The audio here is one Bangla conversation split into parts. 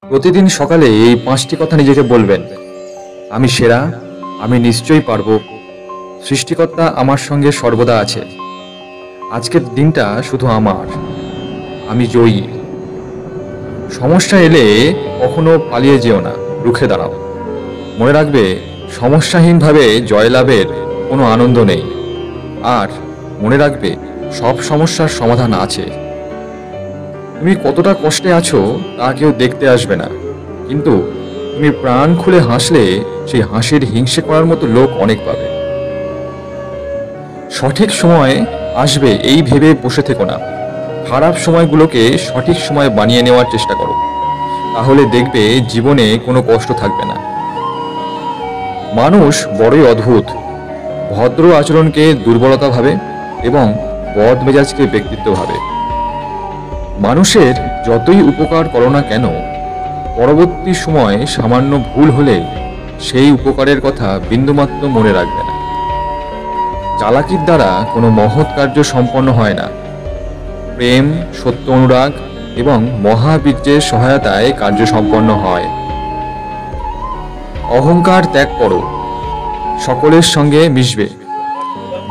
প্রতিদিন সকালে এই 5টি কথা নিজেকে বলবেন। আমি সেরা, আমি নিশ্চয়ই পারবো, সৃষ্টিকর্তা আমার সঙ্গে সর্বদা আছে, আজকের দিনটা শুধু আমার, আমি জয়ী। সমস্যা এলে কখনো পালিয়ে যেও না, রুখে দাঁড়াও। মনে রাখবে, সমস্যাহীনভাবে জয়লাভের কোনো আনন্দ নেই। আর মনে রাখবে, সব সমস্যার সমাধান আছে। তুমি কতটা কষ্টে আছো তা কেউ দেখতে আসবে না, কিন্তু তুমি প্রাণ খুলে হাসলে সেই হাসির হিংসে করার মতো লোক অনেক পাবে। সঠিক সময় আসবে এই ভেবে বসে থেকো না, খারাপ সময়গুলোকে সঠিক সময় বানিয়ে নেওয়ার চেষ্টা করো। তাহলে দেখবে জীবনে কোনো কষ্ট থাকবে না। মানুষ বড়ই অদ্ভুত, ভদ্র আচরণকে দুর্বলতা ভাবে এবং বদ মেজাজকে ব্যক্তিত্ব ভাবে। মানুষের যতই উপকার করো না কেন, পরবর্তী সময় সামান্য ভুল হলে সেই উপকারের কথা বিন্দুমাত্র মনে রাখবে না। চালাকির দ্বারা কোনো মহৎ কার্য সম্পন্ন হয় না। প্রেম, সত্য অনুরাগ এবং মহাবীর্যের সহায়তায় কার্য সম্পন্ন হয়। অহংকার ত্যাগ করো, সকলের সঙ্গে মিশবে।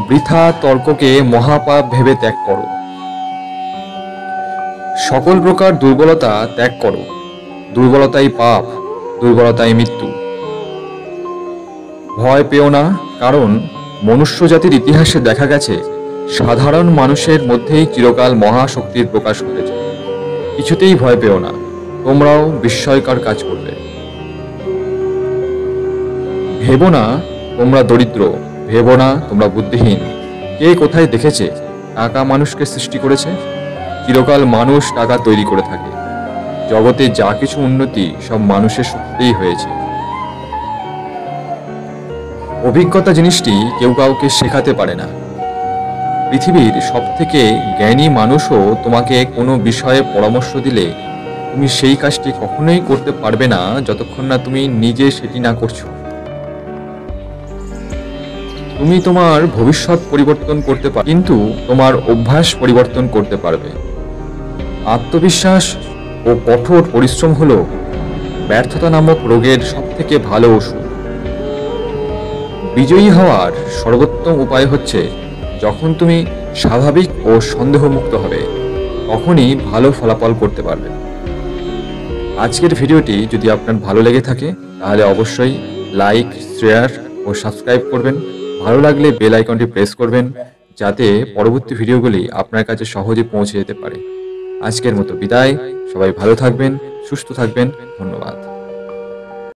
বৃথা তর্ককে মহাপাপ ভেবে ত্যাগ করো। সকল প্রকার দুর্বলতা ত্যাগ করো, দুর্বলতাই পাপ, দুর্বলতাই মৃত্যু। ভয় পেও না, কারণ মনুষ্য জাতির ইতিহাসে দেখা গেছে সাধারণ মানুষের মধ্যেই চিরকাল মহাশক্তির প্রকাশ ঘটেছে। কিছুতেই ভয় পেও না, তোমরাও বিস্ময়কর কাজ করবে। ভেবো না তোমরা দরিদ্র, ভেবো না তোমরা বুদ্ধিহীন। কে কোথায় দেখেছে টাকা মানুষকে সৃষ্টি করেছে? চিরকাল মানুষ টাকা তৈরি করে থাকে। জগতে যা কিছু উন্নতি সব মানুষের সত্যিই হয়েছে। অভিজ্ঞতা জিনিসটি কেউ কাউকে শেখাতে পারে না। পৃথিবীর সবথেকে জ্ঞানী মানুষও তোমাকে কোনো বিষয়ে পরামর্শ দিলে তুমি সেই কাজটি কখনোই করতে পারবে না যতক্ষণ না তুমি নিজে সেটি না করছো। তুমি তোমার ভবিষ্যৎ পরিবর্তন করতে পারো, কিন্তু তোমার অভ্যাস পরিবর্তন করতে পারবে। আত্মবিশ্বাস ও কঠোর পরিশ্রম হলো ব্যর্থতা নামক রোগের সবথেকে ভালো ওষুধ। বিজয়ী হওয়ার সর্বোত্তম উপায় হচ্ছে যখন তুমি স্বাভাবিক ও সন্দেহমুক্ত হবে, তখনই ভালো ফলাফল করতে পারবে। আজকের ভিডিওটি যদি আপনার ভালো লেগে থাকে তাহলে অবশ্যই লাইক, শেয়ার ও সাবস্ক্রাইব করবেন। ভালো লাগলে বেল আইকনটি প্রেস করবেন, যাতে পরবর্তী ভিডিওগুলি আপনার কাছে সহজে পৌঁছে যেতে পারে। আজকের মতো বিদায়। সবাই ভালো থাকবেন, সুস্থ থাকবেন। ধন্যবাদ।